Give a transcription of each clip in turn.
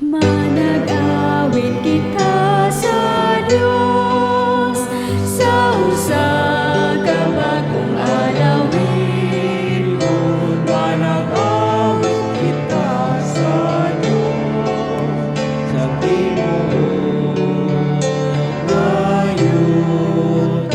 Manag-awit kita sa Diyos, sa usa ka bagong alawin. Manag-awit kita sa Diyos, sa tinuod ngayon.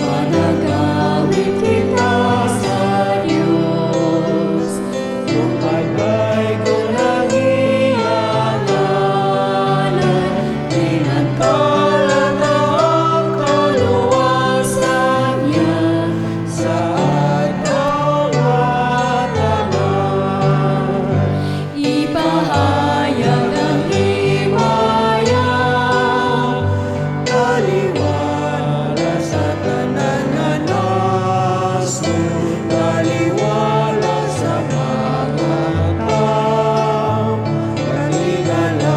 Manag-awit kita sa Diyos, Tupagay ko ng iyang ngalan, pinagkalan ang kaluwasan niya sa atong tanan. ipahayag ang himaya, Taliwala sa tanan nga nasod, taliwala sa mga tao, kanigalang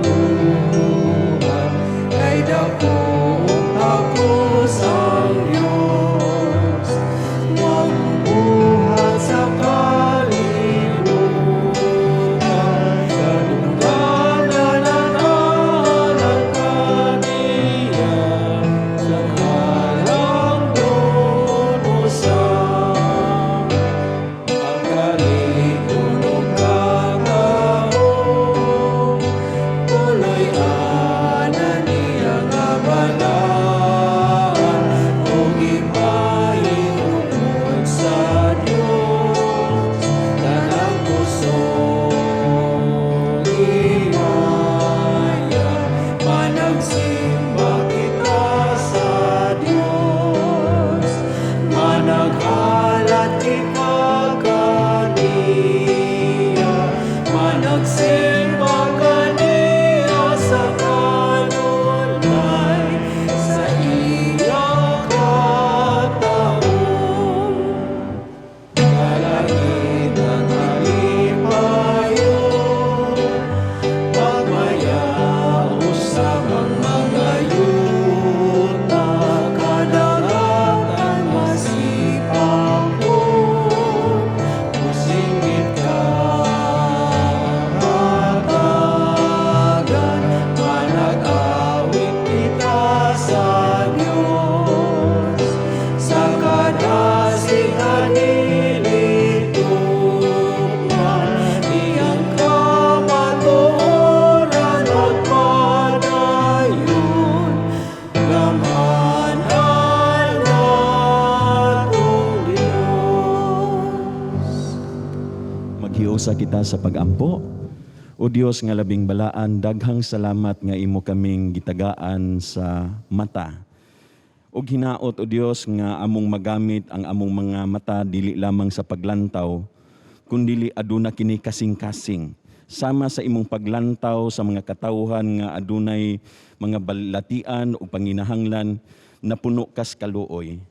buhat, kay dako tapos ang Diyos, mambuhat sa kalibutan, sa dungganan ng anak kaniya, sa kalang dunusan. Ang kalikunog kataon, tuloy ana niya nga banaan, ug ipahitungod sa Dios, tanang pusong himaya. Managsimba kita sa Dios, managhalat kita kaniya, managsimba kaniya sa kanunay, sa iyang kataon. Kalangit ang halimayon, pagmayao sa mga yuta, kadagatan masipagpon, musingit ka hatagan, manag-awit kita sa Diyos, sa kadasihan nilituman, iyang kamatuoran at padayon, gamanan natong Diyos. Maghiusa kita sa pagampo. O Dios nga labing balaan, daghang salamat nga imo kaming gitagaan sa mata. Og hinaot o Dios nga among magamit ang among mga mata dili lamang sa paglantaw, kundi aduna kini kasing-kasing. Sama sa imong paglantaw sa mga katawhan nga adunay mga balatian o panginahanglan na puno kas kaluoy.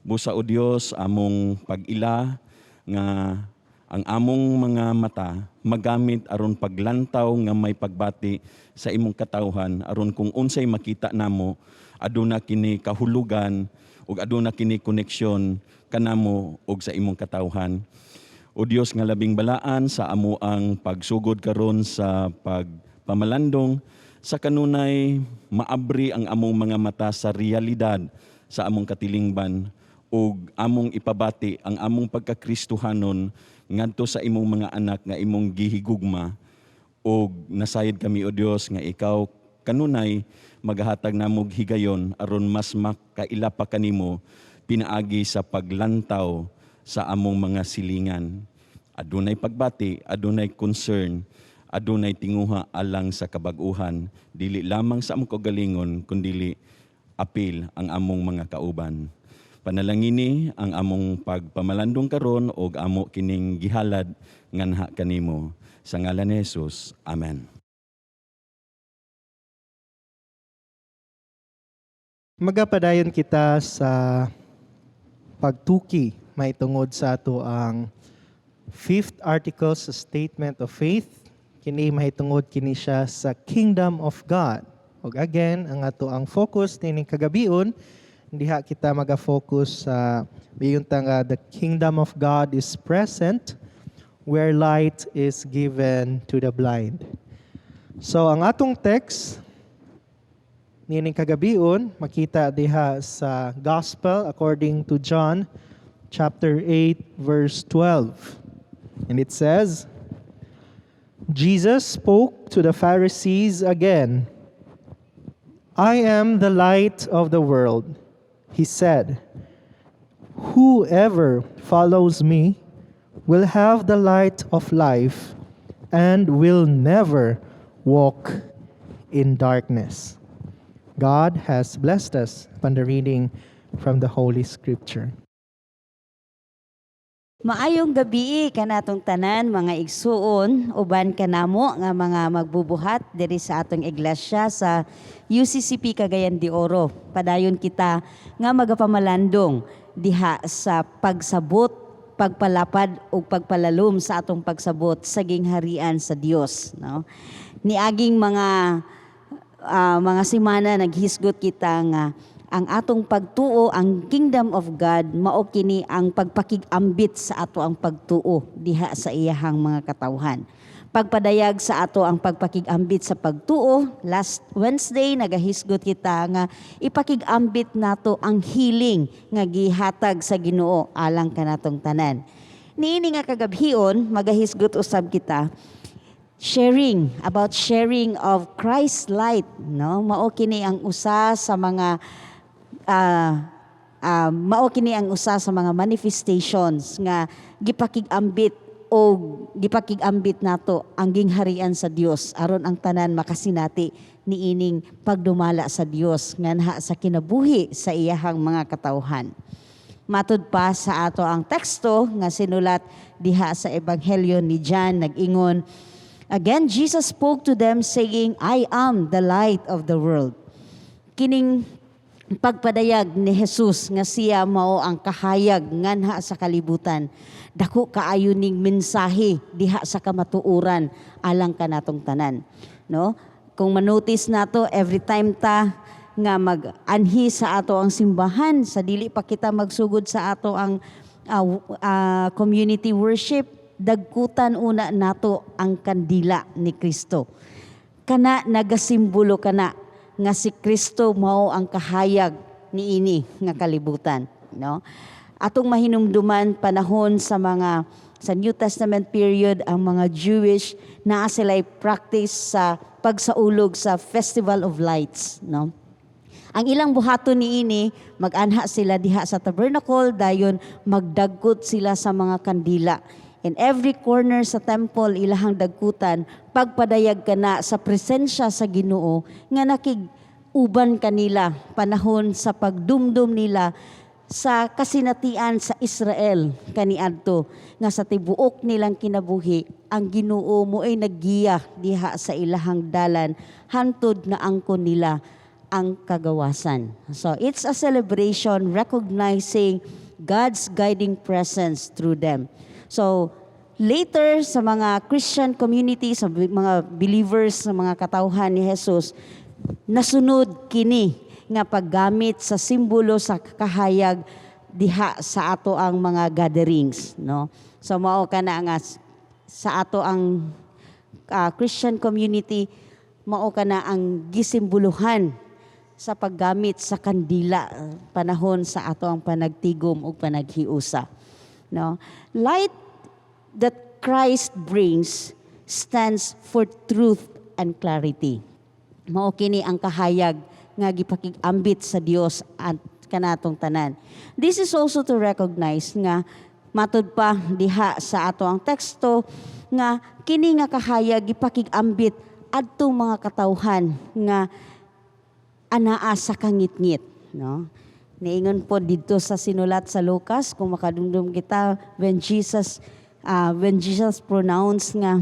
Busa o Dios among pag-ila nga ang among mga mata magamit aron paglantaw nga may pagbati sa imong katawhan aron kung unsay makita namo aduna kini kahulugan ug aduna kini koneksyon kanamo ug sa imong katawhan. O Dios nga labing balaan sa amo ang pagsugod karon sa pagpamalandong sa kanunay maabri ang among mga mata sa realidad sa among katilingban ug among ipabati ang among pagkakristohanon ngadto sa imong mga anak nga imong gihigugma ug nasayod kami o Dios nga ikaw kanunay maghatag namog higayon aron mas makaila pa kanimo pinaagi sa paglantaw sa among mga silingan. Adunay pagbati, adunay concern, adunay tinguha alang sa kabag-uhan, dili lamang sa among kagalingon kundi apil ang among mga kauban. Panalangini ang among pagpamalandong karon og amo kining gihalad nganha kanimo sa ngalan ni Jesus. Amen. Magapadayon kita sa pagtuki maitungod sa ato ang fifth article sa Statement of Faith. Kini mahitungod kini siya sa Kingdom of God. ug again ang ato ang focus nining kagabion diha kita maga-focus sa biyuntang the kingdom of God is present where light is given to the blind. So ang atong text nining kagabion makita diha sa Gospel according to John chapter 8 verse 12. And it says, Jesus spoke to the Pharisees again. I am the light of the world, he said. Whoever follows me will have the light of life and will never walk in darkness. God has blessed us upon the reading from the Holy Scripture. Maayong gabi kanatong tanan mga igsuon uban kanamo nga mga magbubuhat diri sa atong iglesia sa UCCP Cagayan de Oro. Padayon kita nga magapamalandong diha sa pagsabot, pagpalapad ug pagpalalom sa atong pagsabot sa gingharian sa Dios, no? Niaging mga semana naghisgot kita nga ang atong pagtuo, ang kingdom of God, mao kini ang pagpakigambit sa ato ang pagtuo diha sa iyahang mga katawhan. Pagpadayag sa ato ang pagpakigambit sa pagtuo, last Wednesday nagahisgot kita nga ipakigambit nato ang healing nga gihatag sa Ginoo alang kanatong tanan. Niini nga kagabhion magahisgot usab kita sharing of Christ's light, no? Mao kini ang usa sa mga mao kini ang usa sa mga manifestations nga gipakigambit o gipakigambit nato ang gingharian sa Dios aron ang tanan makasinati niining pagdumala sa Dios nganha sa kinabuhi sa iyahang mga katawhan. Matud pa sa ato ang teksto nga sinulat diha sa Ebanghelyo ni John nag-ingon, again Jesus spoke to them saying, I am the light of the world. Kining pagpadayag ni Jesus nga siya mao ang kahayag nganha sa kalibutan. Dako kaayo ning mensahe diha sa kamatuoran alang kanatong tanan, no? Kung manotice nato every time ta nga mag-anhi sa ato ang simbahan sa dili pa kita magsugod sa ato ang community worship, dagkutan una nato ang kandila ni Kristo. Kana nagasimbolo kana nga si Kristo mao ang kahayag niini nga kalibutan, no? Atong mahinumduman panahon sa New Testament period ang mga Jewish naa sila'y practice sa pagsaulog sa Festival of Lights, no? Ang ilang buhaton niini mag-anha sila diha sa tabernacle dayon magdagkot sila sa mga kandila. In every corner sa temple ilahang dagkutan pagpadayag kana sa presensya sa Ginoo nga nakig-uban kanila panahon sa pagdumdum nila sa kasinatian sa Israel kaniadto nga sa tibuok nilang kinabuhi ang Ginoo mo ay naggiya diha sa ilahang dalan hantod na angkon nila ang kagawasan. So it's a celebration recognizing God's guiding presence through them. So, later sa mga Christian community, sa mga believers, sa mga katawhan ni Jesus, nasunod kini nga paggamit sa simbolo sa kahayag diha sa ato ang mga gatherings, no? So mao kana nga sa ato ang Christian community mao kana ang gisimboluhan sa paggamit sa kandila panahon sa ato ang panagtigom ug panaghiusa. No? Light that Christ brings stands for truth and clarity. Mao kini ang kahayag nga gipakigambit sa Dios at kanatong tanan. This is also to recognize nga matud pa diha sa ato ang teksto nga kini nga kahayag gipakigambit adtong mga katawhan nga anaa sa kangitngit, no? Niingon po dito sa sinulat sa Lucas kung makadumdum kita when Jesus pronounced nga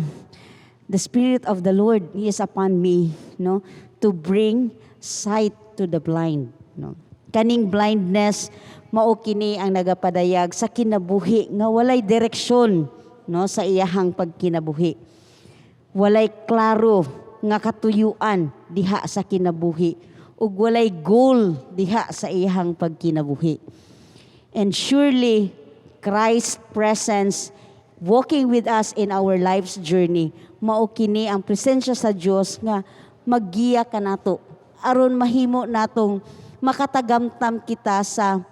the Spirit of the Lord is upon me, no, to bring sight to the blind, no. Kaning blindness mao kini ang nagapadayag sa kinabuhi nga walay direksyon, no, sa iyahang pagkinabuhi. Walay klaro nga katuyuan diha sa kinabuhi ug walay goal diha sa iyang pagkinabuhi. And surely Christ's presence walking with us in our life's journey mao kini ang presensya sa Dios nga maggiya kanato aron mahimo natong makatagamtam kita sa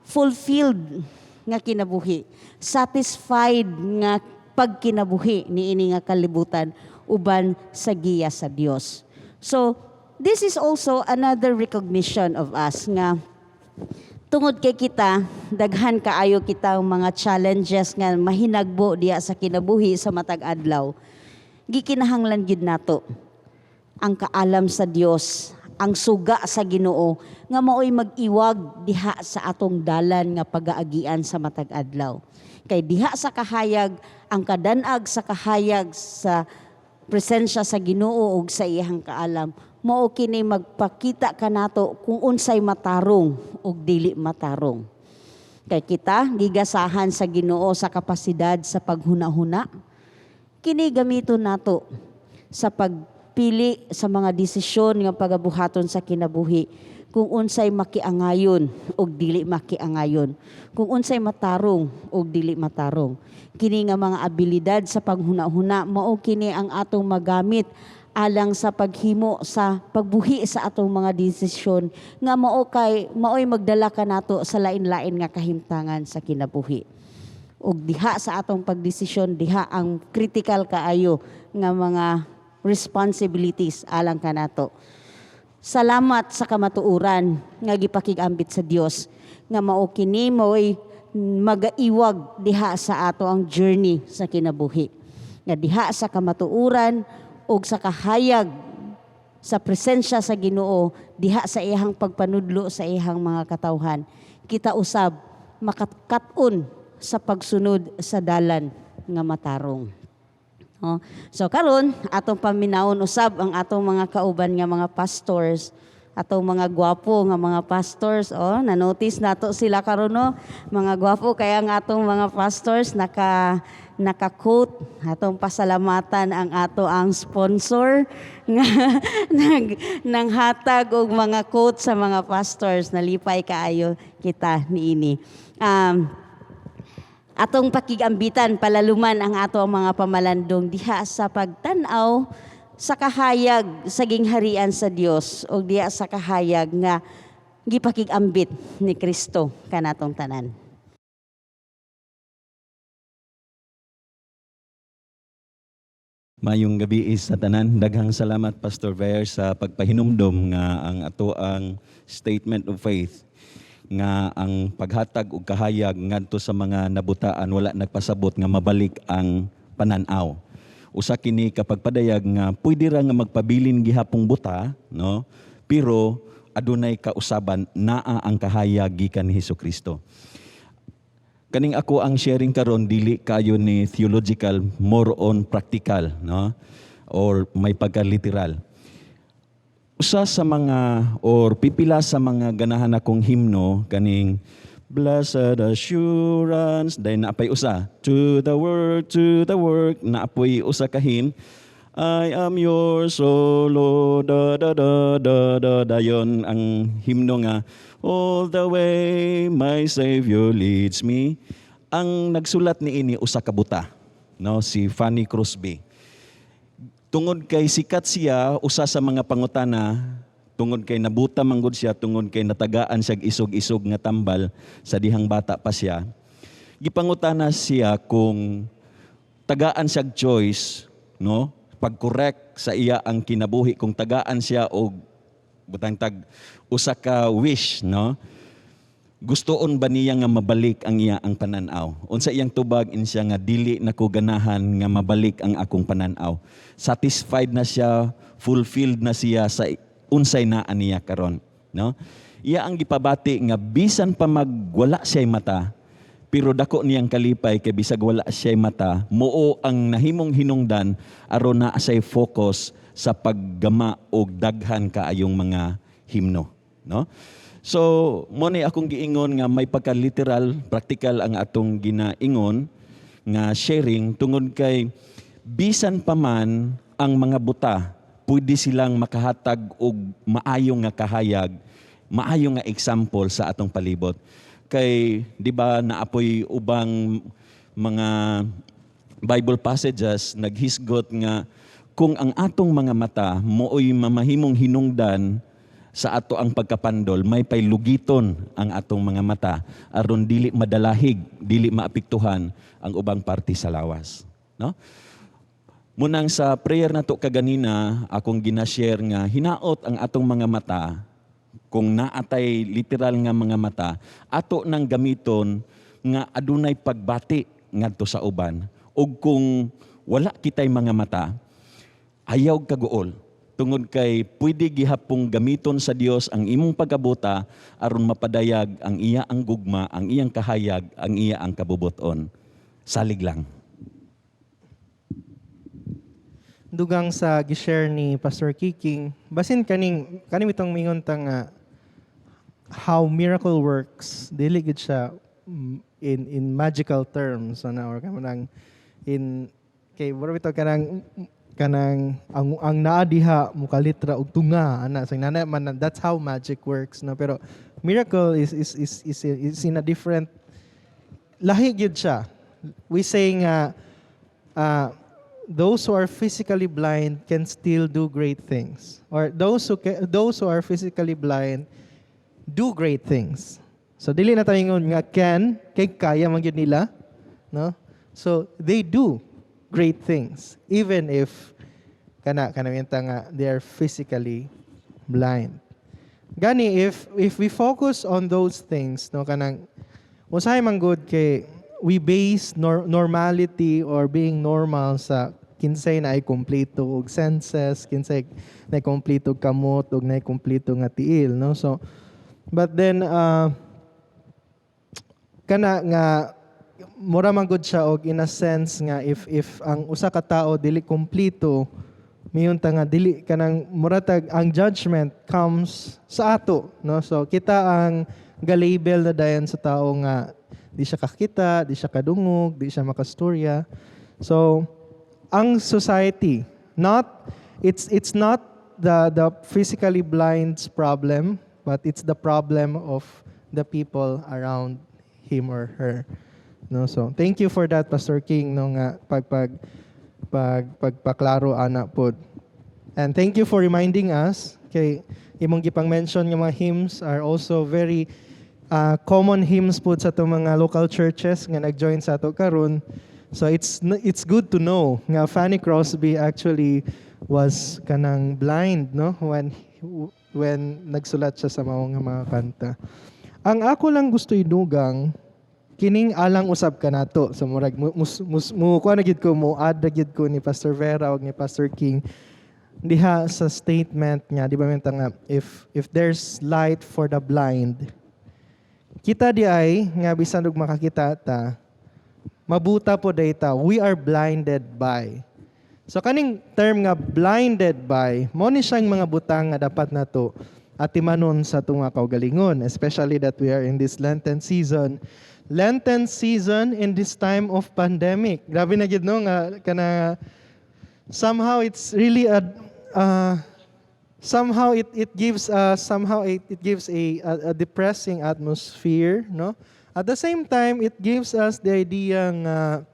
fulfilled nga kinabuhi, satisfied nga pagkinabuhi niini nga kalibutan uban sa giya sa Dios. So this is also another recognition of us nga tungod kay kita daghan kaayo kitang mga challenges nga mahinagbo diya sa kinabuhi sa matag adlaw. Gikinahanglan gyud nato ang kaalam sa Dios, ang suga sa Ginoo nga maoy mag-iwag diha sa atong dalan nga pagaagian sa matag adlaw. Kay diha sa kahayag ang kadan-ag sa kahayag sa presensya sa Ginoo ug sa iyang kaalam mao kini magpakita kanato kung unsay matarong ug dili matarong. Kay kita gigasahan sa Ginoo sa kapasidad sa paghuna-huna. Kini gamiton nato sa pagpili sa mga desisyon nga pagabuhaton sa kinabuhi, kung unsay makiangayon ug dili makiangayon, kung unsay matarong ug dili matarong. Kini nga mga abilidad sa paghuna-huna mao kini ang atong magamit alang sa paghimo sa pagbuhi sa atong mga desisyon nga maoy magdala kanato sa lain-lain nga kahimtangan sa kinabuhi. Ug diha sa atong pagdesisyon diha ang critical kaayo nga mga responsibilities alang kanato. Salamat sa kamatuoran nga gipakig-ambit sa Dios nga mao kini maoy magaiwag diha sa ato ang journey sa kinabuhi. Nga diha sa kamatuoran ug sa kahayag sa presensya sa Ginoo diha sa iyang pagpanudlo sa iyang mga katawhan, kita usab makakat-on sa pagsunod sa dalan nga matarong. So karon atong paminawon usab ang atong mga kauban nga mga pastors, atong mga gwapo nga mga pastors. Na-notice nato sila karon no, mga gwapo kaya ang atong mga pastors naka-quote, atong pasalamatan ang ang sponsor nga nang hatag og mga quote sa mga pastors. Nalipay kaayo kita niini. Atong pakigambitan palaluman ang ato mga pamalandong diha sa pagtan-aw sa kahayag sa gingharian sa Dios o diha sa kahayag nga gipakigambit ni Kristo kanatong tanan. Mayong gabi sa tanan. Daghang salamat Pastor Ver sa pagpahinumdom nga ang ato ang statement of faith nga ang paghatag og kahayag ngadto sa mga nabutaan wala nagpasabot nga mabalik ang pananaw. Usa kini kapag padayag nga pwede ra nga magpabilin gihapong buta, no? Pero adunay kausaban naa ang kahayag gikan ni Hesukristo. Kaning ako ang sharing karon dili kayo ni theological, more on practical, no? Or may pagka-literal. Usa sa mga or pipila sa mga ganahan akong himno kaning Blessed Assurance, dahil naapay usa, to the work, naapoy usa ka hymn, I am yours, O Lord, dayon ang himno nga, all the way my Savior leads me. Ang nagsulat ni ini usa ka buta, no, si Fanny Crosby. Tungod kay sikat siya, usa sa mga pangutana, tungod kay nabuta manggod siya, tungod kay natagaan siya isog-isog nga tambal sa dihang bata pa siya. Gipangutana siya kung tagaan siya choice, no? Pag-correct sa iya ang kinabuhi, kung tagaan siya og butang tag usa ka wish, no? Gustoon ba niya nga mabalik ang iya ang pananaw? Unsa iyang tubag in siya nga dili nako ganahan nga mabalik ang akong pananaw. Satisfied na siya, fulfilled na siya sa unsay naa niya karon, no? Iya ang gipabati nga bisan pa magwala siya'y mata, pero dako niyang kalipay kay bisag wala siya'y mata, muo ang nahimong hinungdan aron naa say focus sa paggama og daghan kaayong mga himno, no? So, mo ni akong giingon nga may pagka-literal, practical ang atong ginaingon nga sharing tungod kay bisan pa man ang mga buta, pwede silang makahatag og maayong nga kahayag, maayong nga example sa atong palibot. Kay di ba naapoy ubang mga Bible passages naghisgot nga kung ang atong mga mata mooy mamahimong hinungdan sa ato ang pagkapandol, may paylugiton ang atong mga mata aron dili madalahig, dili maapektuhan ang ubang parte sa lawas. No? Munang sa prayer nato kaganina, akong ginashare nga hinaot ang atong mga mata, kung naatay literal nga mga mata, ato nang gamiton nga adunay pagbati ngadto sa uban. Ug kung wala kitay mga mata, ayaw kaguol. Tungod kay pwede gihapong gamiton sa Dios ang imong pagabuta aron mapadayag ang iya ang gugma, ang iyang kahayag, ang iya ang kabubuton. Salig lang. Dugang sa gishare ni Pastor Kiking, basin kaning itong mingon ta nga how miracle works, dili gid siya in magical terms or kanang in kay baro bitaw kanang ang naa diha mukalitra og tunga ana sa nana man, that's how magic works, no? Pero miracle is in a different lahi gyud siya. We say nga those who are physically blind can still do great things, or those who are physically blind do great things. So dili na tayo ingon nga kay kaya man gyud nila, no? So they do great things even if kanamita nga they are physically blind. Gani if we focus on those things, no, kanang usahay man good kay we base normality or being normal sa kinsay na ay kompleto og senses, kinsay na ay kompleto og kamot og na ay kompleto nga tiil, no? So but then kana nga mura man gud siya og in a sense nga if ang usa ka tao dili kompleto, miyon ta nga dili kanang muratag ang judgment comes sa ato, no? So kita ang ga-label na dayon sa tao nga di siya kakita, di siya kadungog, di siya makastorya. So ang society, it's not the physically blind's problem, but it's the problem of the people around him or her. No, so thank you for that, Pastor King, no nga pagpaklaro ana pod. And thank you for reminding us kay imong gipang mention nga mga hymns are also very common hymns pod sa itong mga local churches nga nag-join sa ato karon. So it's good to know nga Fanny Crosby actually was kanang blind, no, when nagsulat siya sa mga kanta. Ang ako lang gusto idugang kining alang usab ka nato. So murag kuha na gid ko mo add na gid ko ni Pastor Vera ug ni Pastor King diha sa statement niya, di ba menta nga if there's light for the blind, kita di ay nga bisan og makakita ta mabuta po data, we are blinded by. So kaning term nga blinded by, mo ni siyang mga butang nga dapat nato atimanon sa tunga kaugalingon, especially that we are in this Lenten season in this time of pandemic. Grabe na gid no nga kana somehow it's really a somehow it gives a depressing atmosphere, no? At the same time, it gives us the idea nga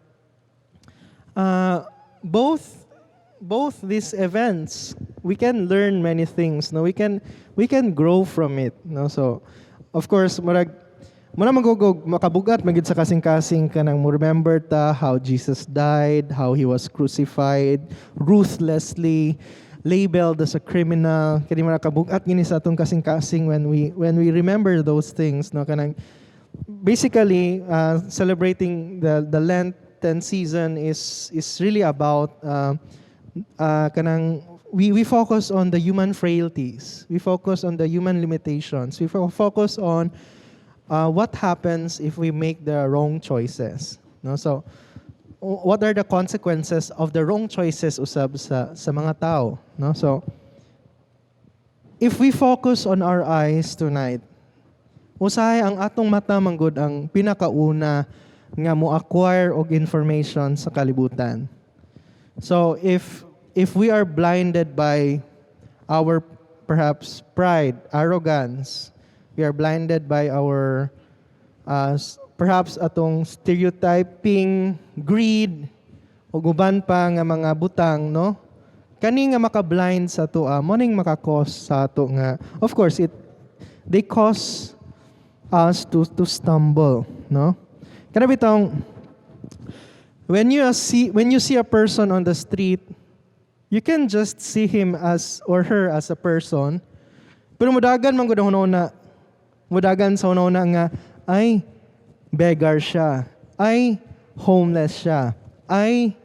both these events, we can learn many things, no? We can grow from it, no? So of course muna magugog makabugat magid sa kasing-kasing kanang mo remember ta how Jesus died, how he was crucified ruthlessly, labeled as a criminal. Kani makabugat gini sa atong kasing-kasing when we remember those things, no, kanang basically celebrating the Lenten season is really about kanang we focus on the human frailties, we focus on the human limitations, we focus on what happens if we make the wrong choices, no? So what are the consequences of the wrong choices usab sa mga tao, no? So if we focus on our eyes tonight, usahay ang atong mata manggod ang pinakauna nga mo acquire og information sa kalibutan. So if if we are blinded by our perhaps pride, arrogance, we are blinded by our perhaps atong stereotyping, greed, o guban pa nga mga butang, no? Kani nga maka-blind sa to, mo ning maka-cause sa to nga. Of course, they cause us to stumble, no? Kana bitong when you see a person on the street, you can just see him as or her as a person. Pero mudagan man gud na mudagan sa una nga ay beggar siya, ay homeless siya, ay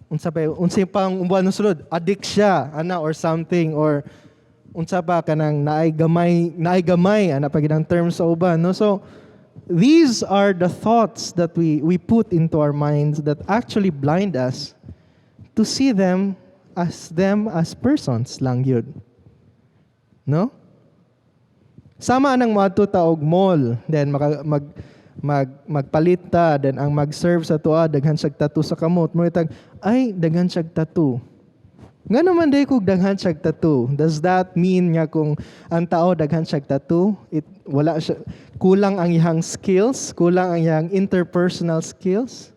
unsa pang umbuan ng sulod, addict siya ana or something, or unsa pa kanang naay gamay ana pa gid ang term sa uban, no? So these are the thoughts that we put into our minds that actually blind us to see them as persons lang yun. No? Sama anang moadto ta og mall, then magpalit ta, then ang mag-serve sa tuwa daghan siyag tattoo sa kamot, mo itag ay daghan siyag tattoo. Nga naman day kung daghan siyag tattoo, does that mean nga kung ang tao daghan siyag tattoo, wala siya, kulang ang iyang skills, kulang ang iyang interpersonal skills?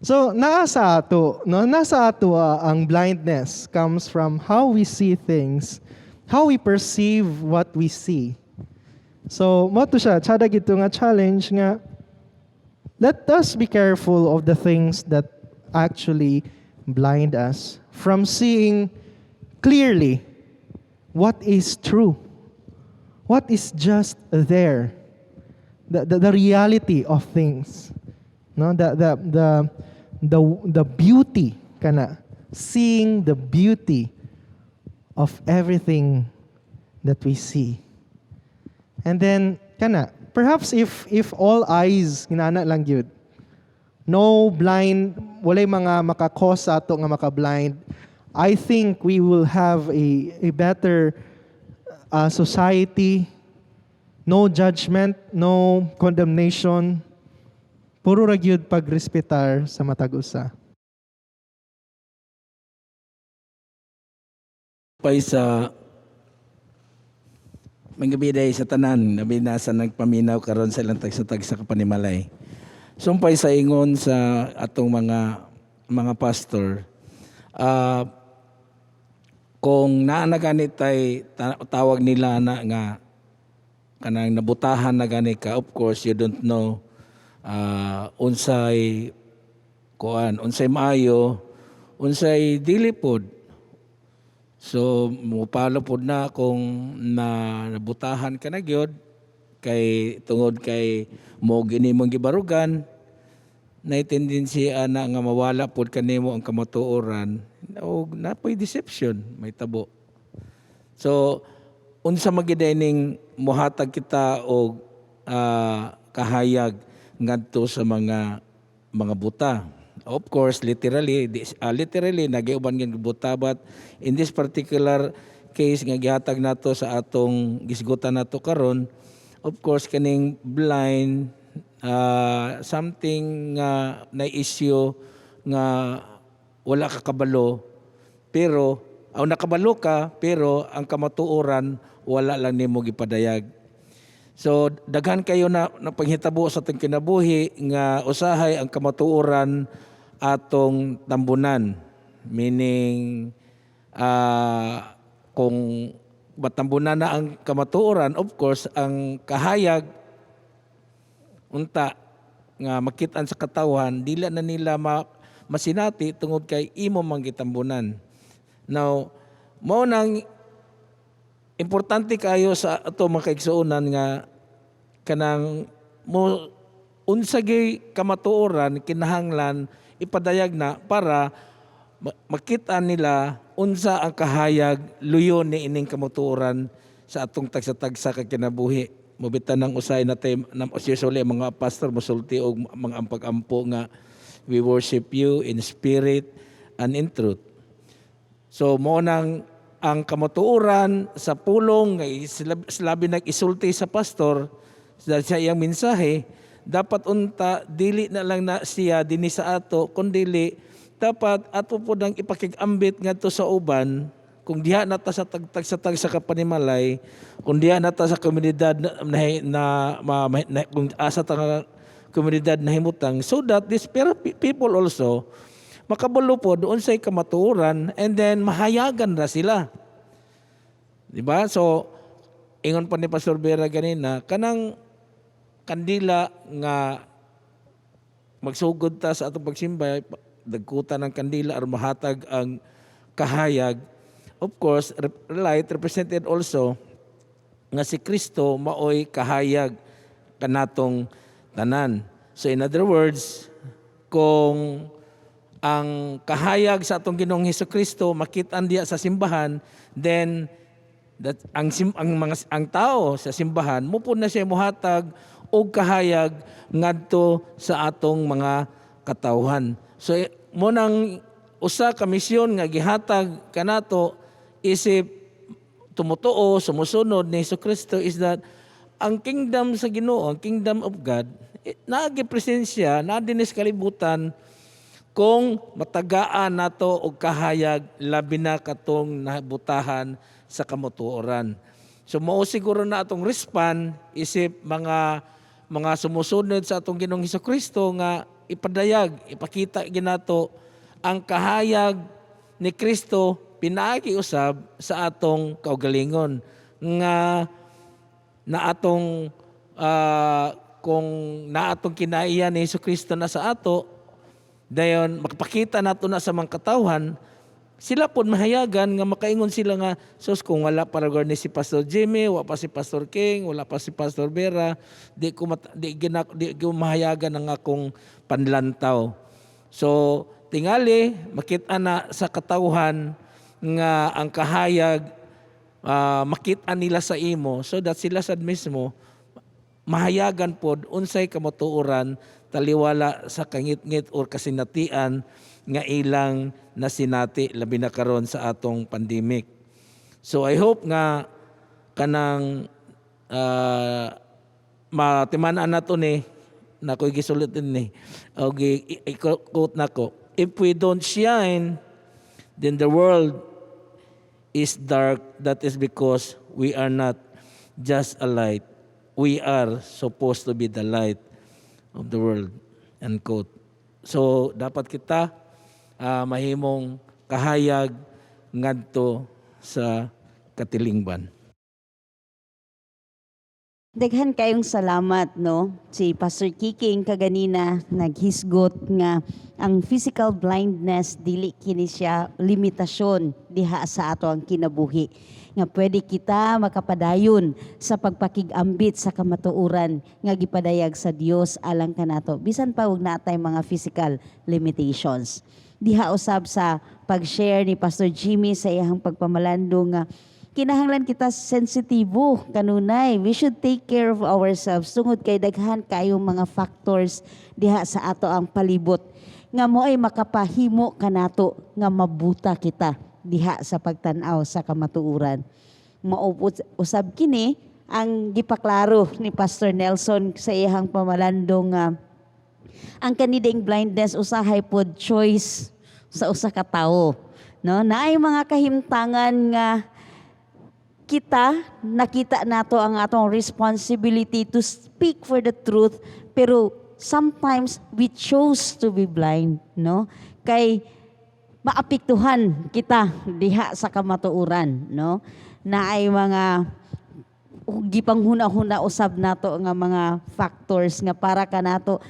So, nasa ato ang blindness comes from how we see things, how we perceive what we see. So, mo to siya, tsada gito nga challenge nga, let us be careful of the things that actually blind us from seeing clearly what is true, what is just there, the reality of things, no, the beauty kana, seeing the beauty of everything that we see. And then kana, perhaps if all eyes inana lang gyud, no blind, walay mga maka-cause ato nga maka-blind, I think we will have a better society, no judgment, no condemnation, puro ra gyud pagrespetar sa matag usa. Pay sa mangabiday sa tanan, nabinasa nagpaminaw karon sa ilang tag sa kapanimalay. Sumpay sa ingon sa atong mga pastor, kung naa ganit tay tawag nila na nga kanang nabutahan na gani ka, of course you don't know unsay maayo, unsay dili pod. So mupalo pod na kung nabutahan ka na gyud kay tungod kay mo gini mong gibarugan, na tendency ana nga mawala pod kanimo ang kamatuoran o napoy deception, may tabo. So unsa magiday ning mohatag kita og kahayag ngadto sa mga buta. Of course, literally nagiuban nga buta, but in this particular case nga gihatag nato sa atong gisgutan nato karon, of course kaning blind, something na issue nga wala ka kabalo, pero nakabalo ka pero ang kamatuoran wala lang nimo gipadayag. So daghan kayo na panghitabo sa atong kinabuhi nga usahay ang kamatuoran atong tambunan, meaning kung batambunan na ang kamatuoran, of course ang kahayag unta nga makitaan sa katawan dila na nila masinati tungod kay imo man gitambunan. Now mao nang importante kayo sa ato mga kaigsuonan nga kanang mo unsa gyud kamatuoran kinahanglan ipadayag na para makita nila unsa ang kahayag luyon ni ining kamatuoran sa atong tagsa-tagsa ka kinabuhi. Mobitan ng usay na time usually mga pastor mosulti og mga ampag-ampo nga we worship you in spirit and in truth. So mo nang ang kamatuoran sa pulong nga labi nag-isulti sa pastor sa iyang mensahe, dapat unta dili na lang na siya dinhi sa ato kundili dapat ato po nang ipakigambit ngadto sa uban kung diha nata sa tag sa kapanimalay, kung diha nata sa komunidad kung asa ta nga komunidad na himutang, so that these people also makabalo po doon sa kamatuoran, and then mahayagan ra sila. Diba? So ingon pa ni Pastor Vera ganina, kanang kandila nga magsugod ta sa atong pagsimba, dagkutan ng kandila aron mahatag ang kahayag. Of course, light represented also nga si Kristo maoy kahayag kanatong tanan. So in other words, kung ang kahayag sa atong Ginoong Hesukristo makit-an diya sa simbahan, then ang tao sa simbahan mupod na siya mohatag og kahayag ngadto sa atong mga katawhan. So mo nang usa ka misyon nga gihatag kanato isip tumutuo sumusunod ni Hesukristo is that ang kingdom sa Ginoo, ang kingdom of God, nagipresensya na dinis kalibutan kung matagaan nato og kahayag labi na katong nabutahan sa kamutuoran. So mao siguro na atong respond isip mga sumusunod sa atong Ginoong Hesukristo nga ipadayag, ipakita ginato ang kahayag ni Kristo pinaagi usab sa atong kaugalingon nga na atong kung na atong kinaiya ni Hesukristo na sa ato, dayon makapakita nato na sa mga katawhan, sila po mahayagan nga makaingon sila nga, sus kung wala pa ni si Pastor Jimmy, wala pa si Pastor King, wala pa si Pastor Vera, di ko mahayagan ang akong panlantaw. So tingali makita na sa katawhan nga ang kahayag makita nila sa imo, so that sila sad mismo mahayagan pod unsay kamatuoran taliwala sa kangit-ngit or kasinatian nga ilang nasinati labi na karon sa atong pandemic. So I hope nga kanang matiman-an nato ni nakoy gisulitin ni okay, i-quote nako, if we don't shine, then the world is dark. That is because we are not just a light, we are supposed to be the light of the world. Unquote. So dapat kita mahimong kahayag ngadto sa katilingban. Daghan kayong salamat, no? Si Pastor Kiking kaganina naghisgot nga ang physical blindness dili kini siya limitasyon diha sa ato ang kinabuhi. Nga pwede kita makapadayon sa pagpakigambit sa kamatuoran nga gipadayag sa Dios alang kanato. Bisan pa ug natay mga physical limitations. Diha usab sa pag-share ni Pastor Jimmy sa iyang pagpamalando nga kinahanglan kita sensitibo kanunay. We should take care of ourselves tungod kay daghan kayong mga factors diha sa ato ang palibot nga mo ay makapahimo kanato nga mabuta kita diha sa pagtan-aw sa kamatuoran. Maupot usab kini ang gipaklaro ni Pastor Nelson sa iyang pamalando nga ang kaniding blindness usahay pod choice sa usa ka tawo, no? Naay mga kahimtangan nga nakita nato ang atong responsibility to speak for the truth, pero sometimes we chose to be blind, no? Kay maapektuhan kita diha sa kamatuoran, no? Na ay mga gipanghuna-huna usab nato nga mga factors nga para kanato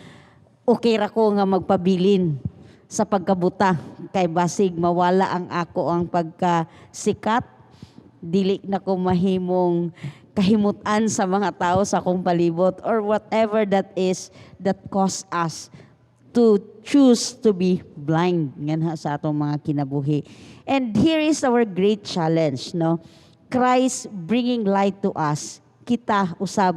okay ra ko nga magpabilin sa pagkabuta kay basig mawala ang ako ang pagkasikat, dili na ko mahimong kahimutan sa mga tao sa akong palibot or whatever that is that cause us to choose to be blind nga sa atong mga kinabuhi. And here is our great challenge, no? Christ bringing light to us. Kita usab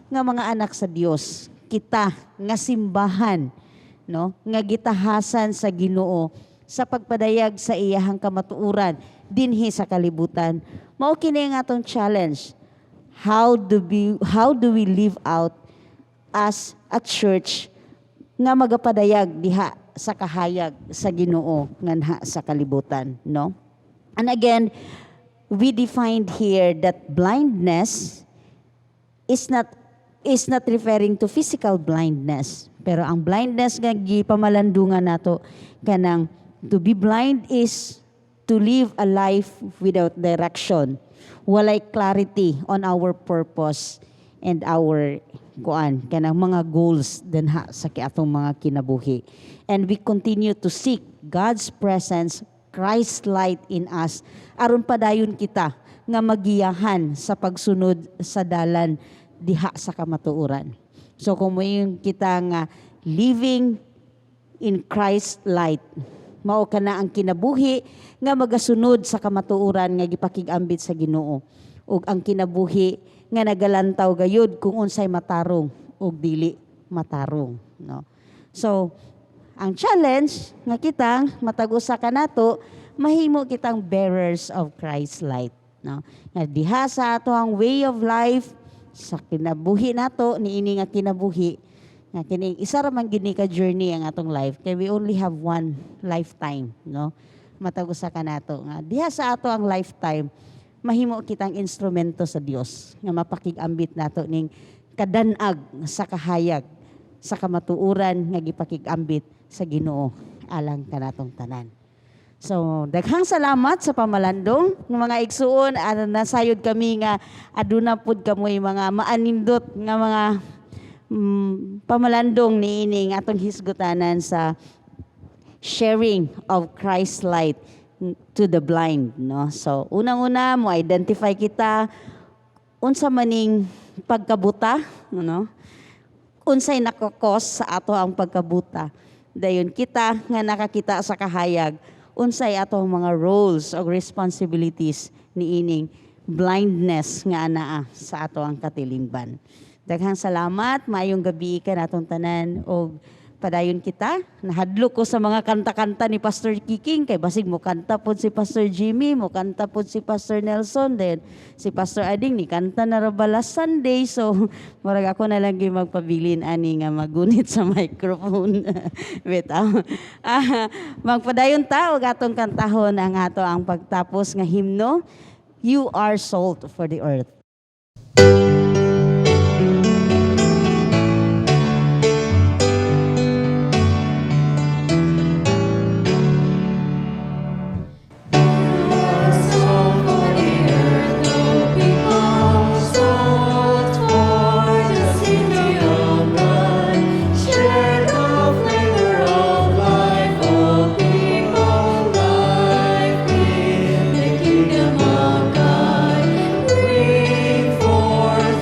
nga mga anak sa Dios, kita nga simbahan, no? Nga gitahasan sa Ginoo sa pagpadayag sa iyahang kamatuoran dinhi sa kalibutan. Mao kini nga atong challenge. How do we live out as a church nga magapadayag diha sa kahayag sa Ginoo nga naha sa kalibutan, no? And again, we defined here that blindness is not referring to physical blindness, pero ang blindness nga gipamalandungan nato kanang to be blind is to live a life without direction, walay clarity on our purpose and our kanang mga goals dinha sa atong mga kinabuhi. And we continue to seek God's presence, Christ's light in us, aron padayon kita nga magiyahan sa pagsunod sa dalan diha sa kamatuoran. So kung mayon kita nga living in Christ's light, mao kana ang kinabuhi nga magasunod sa kamatuoran nga gipakig-ambit sa Ginoo, ug ang kinabuhi nga nagalantaw gayud kung unsay matarong ug dili matarong, no? So ang challenge nga kitang matag-usa kanato, mahimo kitang bearers of Christ's light, no? Nga diha sa ato ang way of life sa kinabuhi nato, niini nga kinabuhi nga kini isa ra man gid ni ka journey ang atong life, kay we only have one lifetime, no? Matag-usa kanato nga diha sa ato ang lifetime, mahimo kitang instrumento sa Dios nga mapakig-ambit nato ning kadan-ag sa kahayag sa kamatuoran nga gipakig-ambit sa Ginoo alang kanatong tanan. So, daghang salamat sa pamalandong ng mga igsuon. Nasayod kami nga aduna pud kamoy mga maanindot nga mga pamalandong niining atong hisgutanan sa sharing of Christ's light to the blind, no? So, unang-una mo identify kita unsa maning pagkabuta, no? Unsay nakakos sa ato ang pagkabuta. Dayon kita nga nakakita sa kahayag, unsay ato ang mga roles o responsibilities niining blindness nga anaa sa ato ang katilingban. Daghang salamat, maayong gabi ka natong tanan, o padayon kita. Nahadlok ko sa mga kanta-kanta ni Pastor Kiking, kay basig mo kanta pod si Pastor Jimmy, mo kanta pod si Pastor Nelson, then si Pastor Ading ni kanta na rabala Sunday, so murag ako na lang gyud magpabilin ani nga magunit sa microphone. Bitaw. Magpadayon ta og atong kantahon ang ato ang pagtapos nga himno, You Are Salt for the Earth. Kingdom of God, bring forth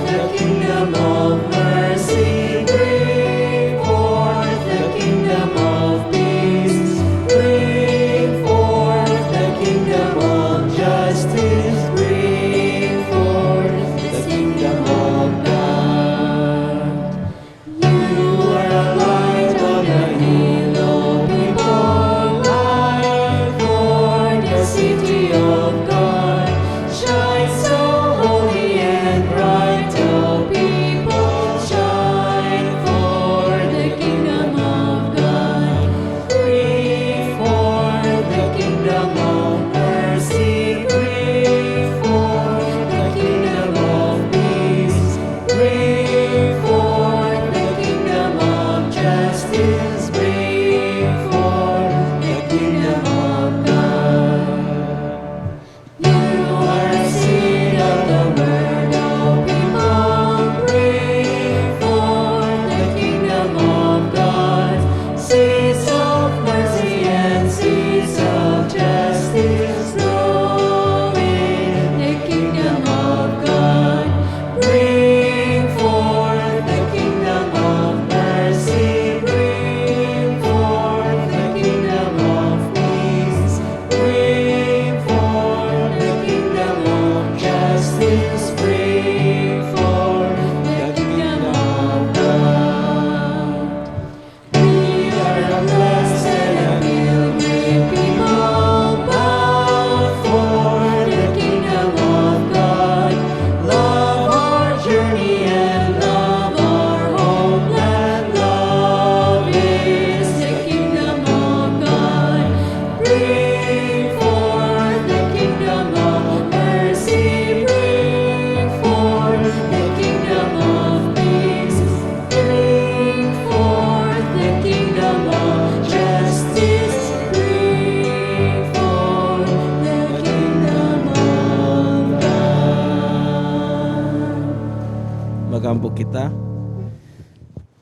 magampo kita.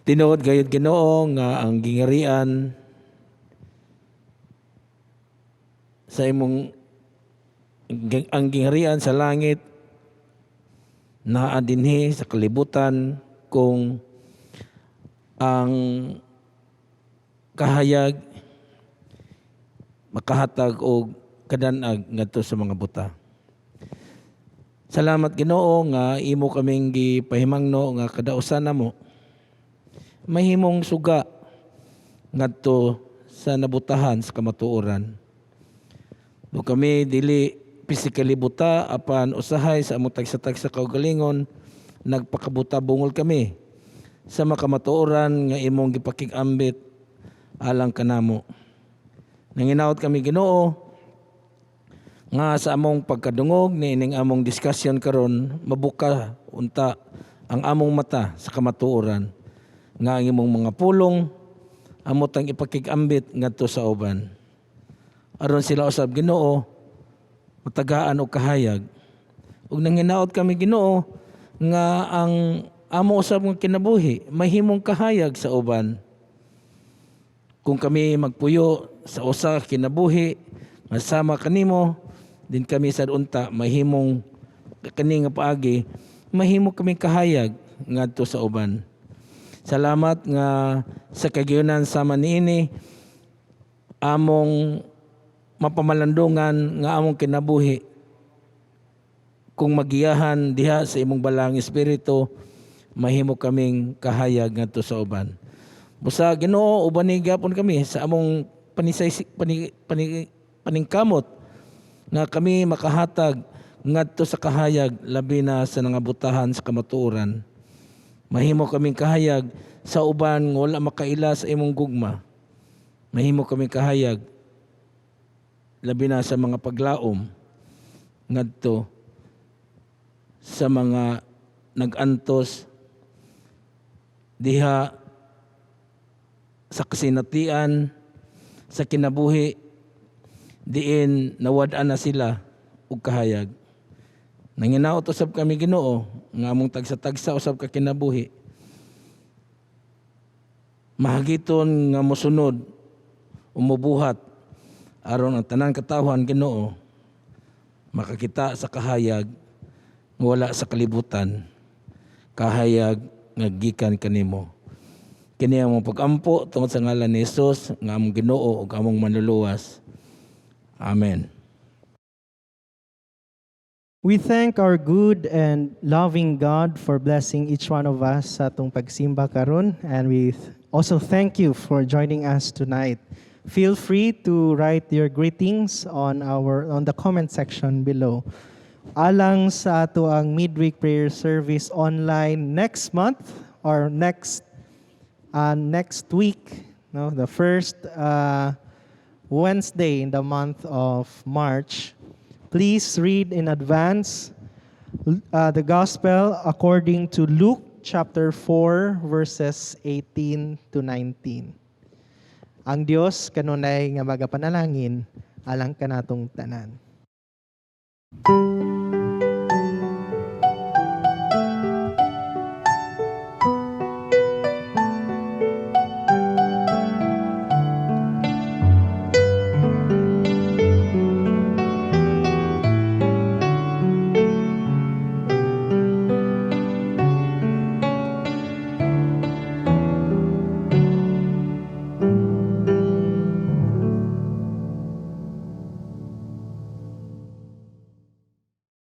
Tinuod gayud Ginoo nga ang gingarian sa imong ang gingarian sa langit naa dinhi sa kalibutan kung ang kahayag makahatag og kadanag ngadto sa mga buta. Salamat Ginoo nga imo kaming gipahimangno nga kadausan namo mahimong suga ngadto sa nabutahan sa kamatuoran. Do kami dili physically buta apan usahay sa among tagsa-tagsa kaugalingon nagpakabuta bungol kami sa makamatuoran nga imong gipakig-ambit alang kanamo. Nanginaot kami Ginoo nga sa among pagkadungog niining among diskusyon karon mabuka unta ang among mata sa kamatuoran nga ang imong mga pulong amo tang ipakig-ambit ngadto sa uban. Aron sila usab Ginoo matagaan og kahayag. Ug nanginaot kami Ginoo nga ang amo usab nga kinabuhi mahimong kahayag sa uban. Kung kami magpuyo sa usa ka kinabuhi nga sama kanimo din kami sa unta mahimong kani nga paagi mahimo kami kahayag ngadto sa uban. Salamat nga sa kagiyunan sama niini among mapamalandungan nga among kinabuhi kung magiyahan diha sa imong balang espiritu mahimo kaming kahayag ngadto sa uban. Busa Ginoo uban ni gyapon kami sa among paningkamot nga kami makahatag ngadto sa kahayag labi na sa nangabutahan sa kamatuoran. Mahimo kaming kahayag sa uban nga wala makaila sa imong gugma. Mahimo kaming kahayag labi na sa mga paglaom ngadto sa mga nagantos diha sa kasinatian sa kinabuhi diin nawad-an na sila og kahayag. Nanginaot usab kami Ginoo nga among tagsa-tagsa usab ka kinabuhi mahagiton nga mosunod umubuhat aron ang tanang katawhan Ginoo makakita sa kahayag nga wala sa kalibutan, kahayag nga gikan kanimo. Kini among pag-ampo tungod sa ngalan ni Hesus nga among Ginoo ug among manluluwas. Amen. We thank our good and loving God for blessing each one of us sa atong pagsimba karon, and we also thank you for joining us tonight. Feel free to write your greetings on the comment section below. Alang sa ato ang midweek prayer service online next month or next week, no, the first Wednesday in the month of March. Please read in advance the Gospel according to Luke chapter 4 verses 18 to 19. Ang Dios kanunay nga magapanalangin alang kanatong tanan.